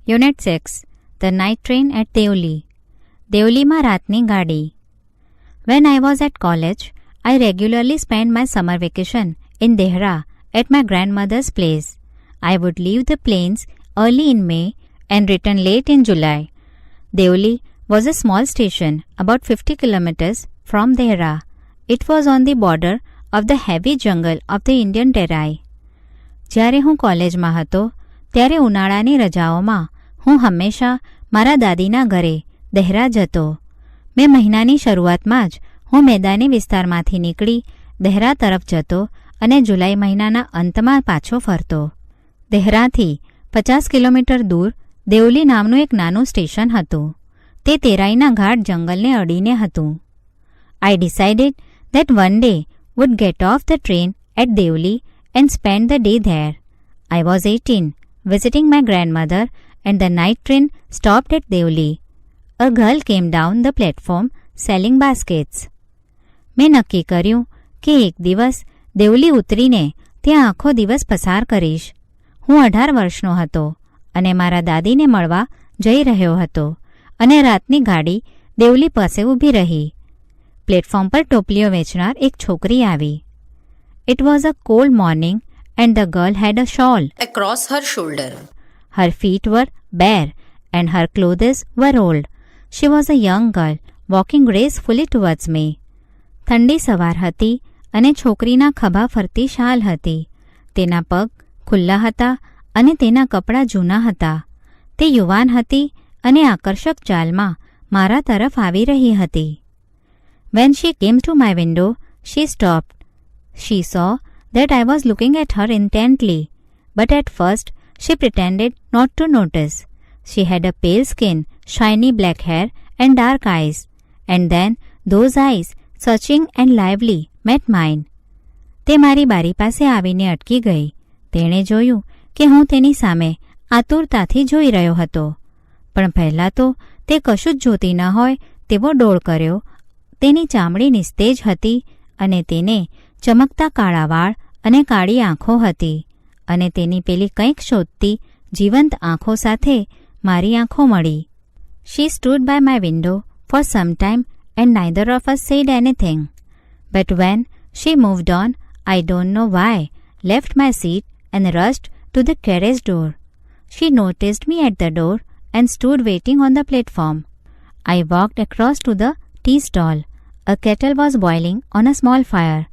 Unit 6 the night train at Deoli. દેવલીમાં રાતની ગાડી. When I was at college, I regularly spent my summer vacation in Dehra at my grandmother's place. I would leave the plains early in May and return late in July. Devli was a small station about 50 kilometers from Dehra. It was on the border of the heavy jungle of the Indian Terai. જ્યારે હું કોલેજમાં હતો ત્યારે ઉનાળાની રજાઓમાં હું હંમેશા મારા દાદીના ઘરે દહેરા જતો. મેં મહિનાની શરૂઆતમાં જ હું મેદાની વિસ્તારમાંથી નીકળી દહેરા તરફ જતો અને જુલાઈ મહિનાના અંતમાં પાછો ફરતો. દહેરાથી 50 કિલોમીટર દૂર દેવલી નામનું એક નાનું સ્ટેશન હતું. તે તેરાઈના ઘાટ જંગલને અડીને હતું. I decided that one day would get off the train at Devli and spend the day there. I was 18, visiting my grandmother, and the night train stopped at Devli. A girl came down the platform selling baskets. મેં નક્કી કર્યું કે એક દિવસ દેવલી ઉતરીને ત્યાં આખો દિવસ પસાર કરીશ. હું 18 વર્ષનો હતો અને મારા દાદીને મળવા જઈ રહ્યો હતો અને રાતની ગાડી દેવલી પાસે ઊભી રહી. પ્લેટફોર્મ પર ટોપલીઓ વેચનાર એક છોકરી આવી. It was a cold morning and the girl had a shawl across her shoulder. Her feet were bare and her clothes were old. She was a young girl walking gracefully towards me. ઠંડી સવાર હતી અને છોકરીના ખભા ફરતી શાલ હતી. તેના પગ ખુલ્લા હતા અને તેના કપડાં જૂના હતા. તે યુવાન હતી અને આકર્ષક ચાલમાં મારા તરફ આવી રહી હતી. When she came to my window, she stopped. She saw that I was looking at her intently, but at first she pretended not to notice. She had a pale skin, shiny black hair and dark eyes, and then those eyes, searching and lively, met mine. તે મારી બારી પાસે આવીને અટકી ગઈ. તેણે જોયું કે હું તેની સામે આતુરતાથી જોઈ રહ્યો હતો, પણ પહેલાં તો તે કશું જ જોતી ન હોય તેવો ડોળ કર્યો. તેની ચામડી નિસ્તેજ હતી અને તેને ચમકતા કાળા વાળ અને કાળી આંખો હતી અને તેની પેલી કંઈક શોધતી જીવંત આંખો સાથે મારી આંખો મળી. She stood by my window for some time and neither of us said anything. But when she moved on, I don't know why, left my seat and rushed to the carriage door. She noticed me at the door and stood waiting on the platform. I walked across to the tea stall. A kettle was boiling on a small fire.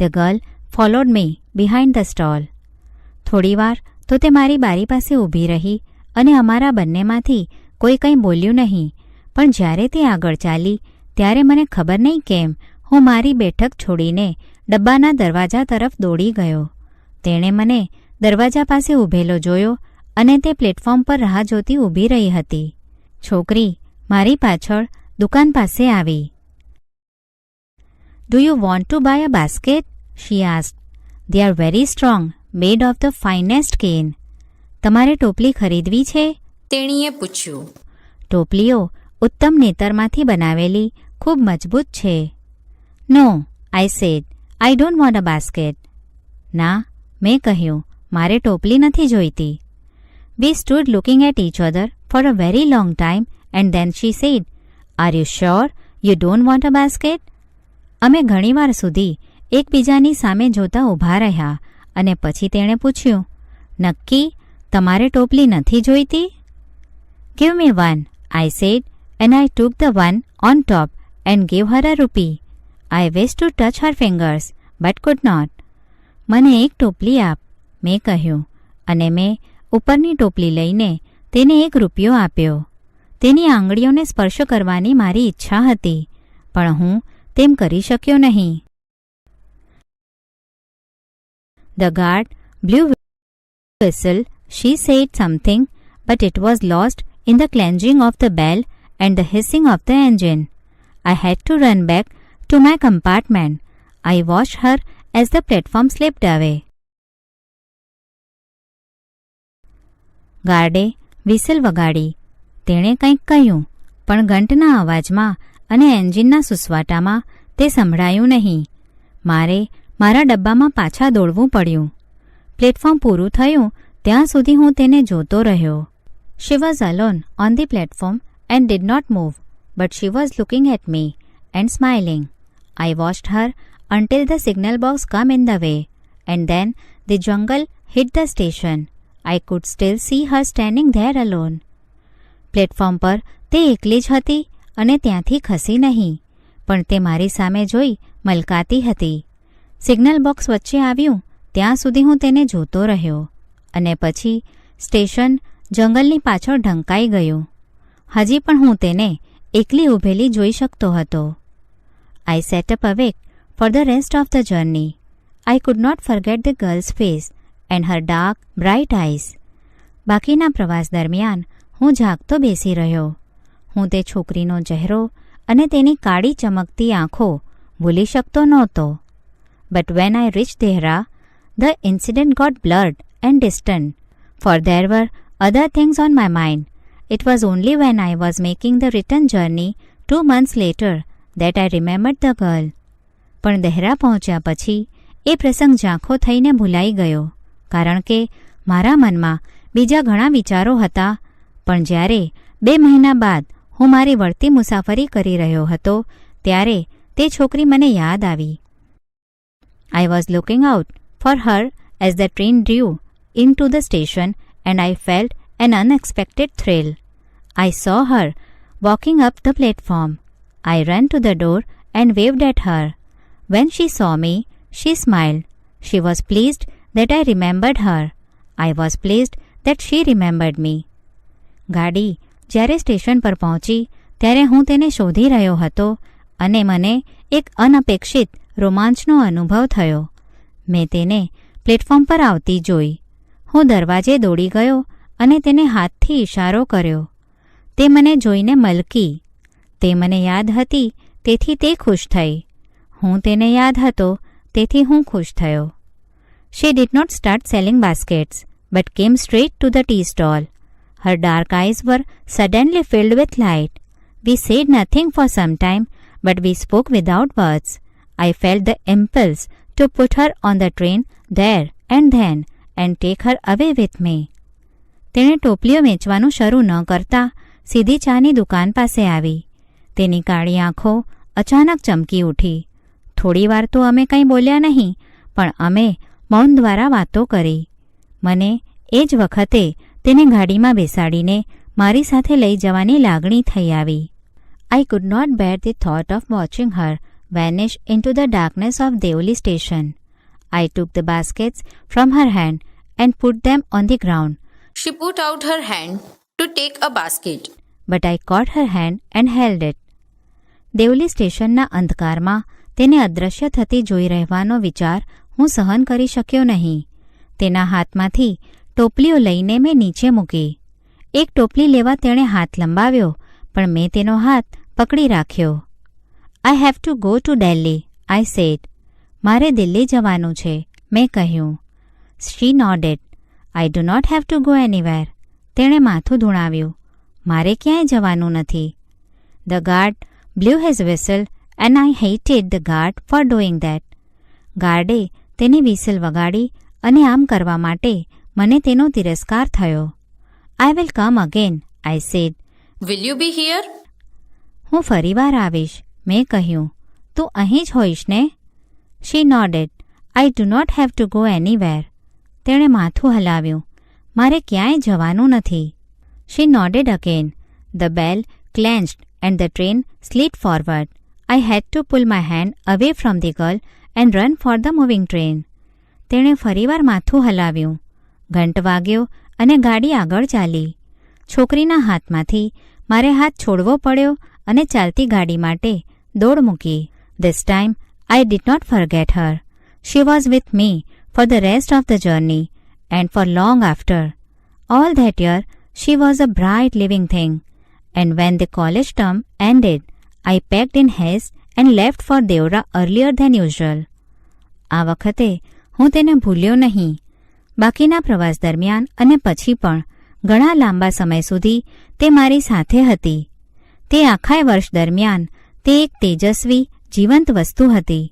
The girl followed me behind the stall. થોડીવાર તો તે મારી બારી પાસે ઊભી રહી અને અમારા બંનેમાંથી કોઈ કંઈ બોલ્યું નહીં, પણ જ્યારે તે આગળ ચાલી ત્યારે મને ખબર નહીં કેમ હું મારી બેઠક છોડીને ડબ્બાના દરવાજા તરફ દોડી ગયો. તેણે મને દરવાજા પાસે ઊભેલો જોયો અને તે પ્લેટફોર્મ પર રાહ જોતી ઊભી રહી હતી. છોકરી મારી પાછળ દુકાન પાસે આવી. Do you want to buy a basket? She asked. They are very strong, made of the finest cane. તમારે ટોપલી ખરીદવી છે? તેણીએ પૂછ્યું. ટોપલીઓ ઉત્તમ નેતરમાંથી બનાવેલી ખૂબ મજબૂત છે. No, I said. I don't want a basket. ના, મેં કહ્યું, મારે ટોપલી નથી જોઈતી. We stood looking at each other for a very long time and then she said, Are you sure you don't want a basket? અમે ઘણીવાર સુધી એકબીજાની સામે જોતા ઊભા રહ્યા અને પછી તેણે પૂછ્યું, નક્કી તમારે ટોપલી નથી જોઈતી? Give me one, I said, and I took the one on top and gave her a rupee. I wished to touch her fingers, but could not. મને એક ટોપલી આપ, મેં કહ્યું, અને મેં ઉપરની ટોપલી લઈને તેને 1 રૂપિયો આપ્યો. તેની આંગળીઓને સ્પર્શ કરવાની મારી ઈચ્છા હતી, પણ હું તેમ કરી શક્યો નહીં. The guard blew whistle. She said something, but it was lost in the clanging of the bell and the hissing of the engine. I had to run back to my compartment. I watched her as the platform slipped away. ગાર્ડે whistle વગાડી. તેણે કંઈક કહ્યું, પણ ઘંટના અવાજમાં અને એન્જિનના સુસવાટામાં તે સંભળાયું નહીં. મારે મારા ડબ્બામાં પાછા દોડવું પડ્યું. પ્લેટફોર્મ પૂરું થયું ત્યાં સુધી હું તેને જોતો રહ્યો. She was alone on the platform and did not move, but she was looking at me and smiling. I watched her until the signal box came in the way, and then the jungle hit the station. I could still see her standing there alone. Platform પર તે એકલી જ હતી અને ત્યાંથી ખસી નહીં, પણ તે મારી સામે જોઈ મલકાતી હતી. સિગ્નલ બોક્સ વચ્ચે આવ્યું ત્યાં સુધી હું તેને જોતો રહ્યો અને પછી સ્ટેશન જંગલની પાછળ ઢંકાઈ ગયું. હજી પણ હું તેને એકલી ઊભેલી જોઈ શકતો હતો. I sat up awake for the rest of the journey. I could not forget the girl's face and her dark, bright eyes. બાકીના પ્રવાસ દરમિયાન હું જાગતો બેસી રહ્યો. હું તે છોકરીનો ચહેરો અને તેની કાળી ચમકતી આંખો ભૂલી શકતો નહોતો. But when I reached Dehra, the incident got blurred and distant, for there were other things on my mind. It was only when I was making the return journey 2 months later that I remembered the girl. પણ દહેરા પહોંચ્યા પછી એ પ્રસંગ ઝાંખો થઈને ભૂલાઈ ગયો, કારણ કે મારા મનમાં બીજા ઘણા વિચારો હતા. પણ જ્યારે 2 મહિના બાદ હું મારી વળતી મુસાફરી કરી રહ્યો હતો ત્યારે તે છોકરી મને યાદ આવી. I was looking out for her as the train drew into the station and I felt an unexpected thrill. I saw her walking up the platform. I ran to the door and waved at her. When she saw me, she smiled. She was pleased that I remembered her. I was pleased that she remembered me. ગાડી જ્યારે station પર પહોંચી ત્યારે હું તેને શોધી રહ્યો હતો અને મને એક અનપેક્ષિત રોમાંચનો અનુભવ થયો. મેં તેને પ્લેટફોર્મ પર આવતી જોઈ. હું દરવાજે દોડી ગયો અને તેને હાથથી ઇશારો કર્યો. તે મને જોઈને મલકી. તે મને યાદ હતી તેથી તે ખુશ થઈ. હું તેને યાદ હતો તેથી હું ખુશ થયો. She did not start selling baskets, but came straight to the tea stall. Her dark eyes were suddenly filled with light. We said nothing for some time, but we spoke without words. I felt the impulse to put her on the train there and then and take her away with me. તેણે ટોપલીઓ વેચવાનું શરૂ ન કરતા સીધી ચાની દુકાન પાસે આવી. તેની કાળી આંખો અચાનક ચમકી ઉઠી. થોડીવાર તો અમે કંઈ બોલ્યા નહીં, પણ અમે મૌન દ્વારા વાતો કરી. મને એ જ વખતે તેને ગાડીમાં બેસાડીને મારી સાથે લઈ જવાની લાગણી થઈ આવી. I could not bear the thought of watching her vanish into the darkness of Deoli station. I took the baskets from her hand and put them on the ground. She put out her hand to take a basket. But I caught her hand and held it. Deoli સ્ટેશનના અંધકારમાં તેને અદૃશ્ય થતી જોઈ રહેવાનો વિચાર હું સહન કરી શક્યો નહીં. તેના હાથમાંથી ટોપલીઓ લઈને મેં નીચે મૂકી. એક ટોપલી લેવા તેણે હાથ લંબાવ્યો, પણ મેં તેનો હાથ પકડી રાખ્યો. I have to go to Delhi, I said. મારે દિલ્હી જવાનું છે, મેં કહ્યું. She nodded. I do not have to go anywhere. તેણે માથું ધૂણાવ્યું. મારે ક્યાંય જવાનું નથી. The guard blew his whistle and I hated the guard for doing that. ગાર્ડે તેની વિસલ વગાડી અને આમ કરવા માટે મને તેનો તિરસ્કાર થયો. I will come again, I said. Will you be here? હું ફરીવાર આવીશ, મેં કહ્યું. તું અહીં જ હોઈશ ને? She nodded. I do not have to go anywhere. તેણે માથું હલાવ્યું. મારે ક્યાંય જવાનું નથી. She nodded again. The bell clenched and the train slid forward. I had to pull my hand away from the girl and run for the moving train. તેણે ફરીવાર માથું હલાવ્યું. ઘંટ વાગ્યો અને ગાડી આગળ ચાલી. છોકરીના હાથમાંથી મારે હાથ છોડવો પડ્યો અને ચાલતી ગાડી માટે દોડ મૂકી. This time I did not forget her. She was with me for the rest of the journey and for long after. All that year she was a bright living thing. And when the college term ended, I packed in haste and left for Deora earlier than usual. આ વખતે હું તેને ભૂલ્યો નહીં. બાકીના પ્રવાસ દરમિયાન અને પછી પણ ઘણા લાંબા સમય સુધી તે મારી સાથે હતી. તે આખા વર્ષ દરમિયાન તે એક તેજસ્વી, જીવંત વસ્તુ હતી.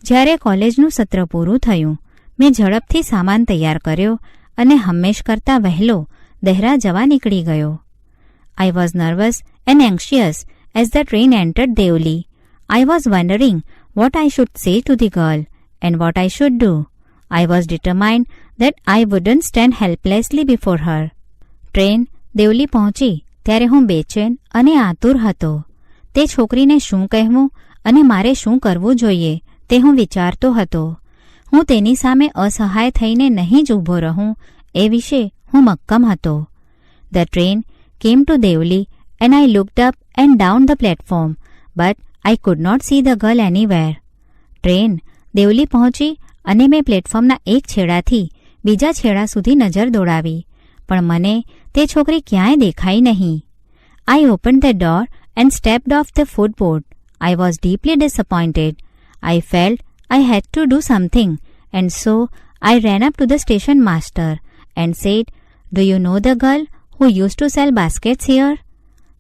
જ્યારે કોલેજનું સત્ર પૂરું થયું, મેં ઝડપથી સામાન તૈયાર કર્યો અને હંમેશ કરતાં વહેલો દહેરા જવા નીકળી ગયો. I was nervous and anxious as the train entered Deoli. I was wondering what I should say to the girl and what I should do. I was determined that I wouldn't stand helplessly before her. Train Deoli પહોંચી ત્યારે હું બેચેન અને આતુર હતો. તે છોકરીને શું કહેવું અને મારે શું કરવું જોઈએ તે હું વિચારતો હતો. હું તેની સામે અસહાય થઈને નહીં જ ઊભો રહું એ વિશે હું મક્કમ હતો. The train came to Devli and I looked up and down the platform, but I could not see the girl anywhere. Train Deoli પહોંચી અને મેં પ્લેટફોર્મના એક છેડાથી બીજા છેડા સુધી નજર દોડાવી, પણ મને તે છોકરી ક્યાંય દેખાઈ નહીં. I opened the door and stepped off the footboard. I was deeply disappointed. I felt I had to do something, and so I ran up to the station master and said, "Do you know the girl who used to sell baskets here?"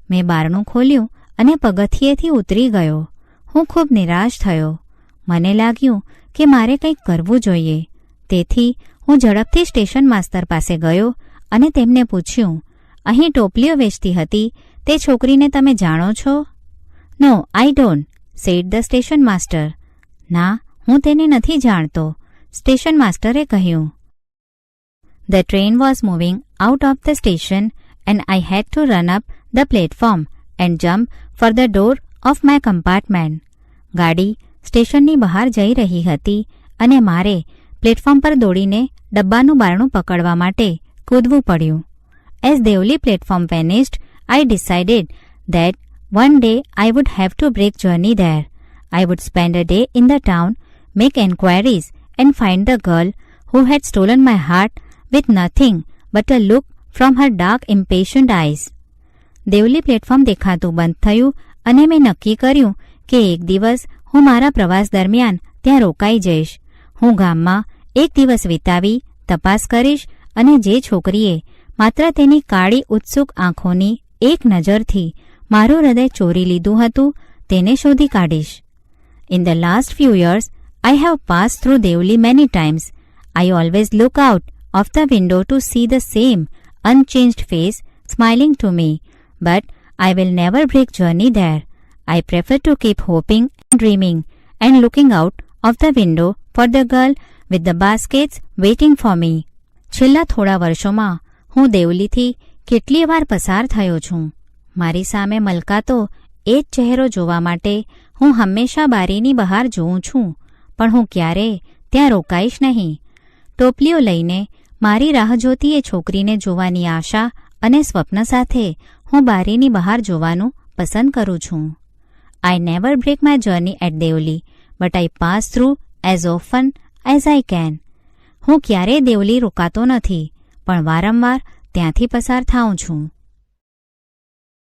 મેં બારણું ખોલ્યું અને પગથિયેથી ઉતરી ગયો. હું ખૂબ નિરાશ થયો. મને લાગ્યું કે મારે કંઈક કરવું જોઈએ. તેથી હું ઝડપથી સ્ટેશન માસ્તર પાસે ગયો અને તેમને પૂછ્યું, અહીં ટોપલીઓ વેચતી હતી તે છોકરીને તમે જાણો છો? "No, I don't," said the station master. ના, હું તેને નથી જાણતો, સ્ટેશન માસ્ટરે કહ્યું. The train was moving out of the station and I had to run up the platform and jump for the door of my compartment. ગાડી સ્ટેશનની બહાર જઈ રહી હતી અને મારે પ્લેટફોર્મ પર દોડીને ડબ્બાનું બારણું પકડવા માટે કૂદવું પડ્યું. As Devli platform vanished, I decided that one day I would have to break journey there. I would spend a day in the town, make enquiries and find the girl who had stolen my heart with nothing but a look from her dark, impatient eyes. Deoli platform દેખાતું બંધ થયું અને મેં નક્કી કર્યું કે એક દિવસ હું મારા પ્રવાસ દરમિયાન ત્યાં રોકાઈ જઈશ. હું ગામમાં એક દિવસ વિતાવી તપાસ કરીશ અને જે છોકરીએ માત્ર તેની કાળી ઉત્સુક આંખોની એક નજરથી મારું હૃદય ચોરી લીધું હતું તેને શોધી કાઢીશ. In the last few years, I have passed through Devli many times. I always look out of the window to see the same unchanged face smiling to me, but I will never break journey there. I prefer to keep hoping and dreaming and looking out of the window for the girl with the baskets waiting for me. છેલ્લા થોડા વર્ષોમાં હું દેવલીથી કેટલી વાર પસાર થયો છું. મારી સામે મલકાતો એ જ ચહેરો જોવા માટે હું હંમેશા બારીની બહાર જોઉં છું, પણ હું ક્યારેય ત્યાં રોકાઈશ નહીં. ટોપલીઓ લઈને મારી રાહ જોતી એ છોકરીને જોવાની આશા અને સ્વપ્ન સાથે હું બારીની બહાર જોવાનું પસંદ કરું છું. I never break my journey at Devli, but I pass through as often as I can. હું ક્યારેય દેવલી રોકાતો નથી, પણ વારંવાર ત્યાંથી પસાર થાઉં છું.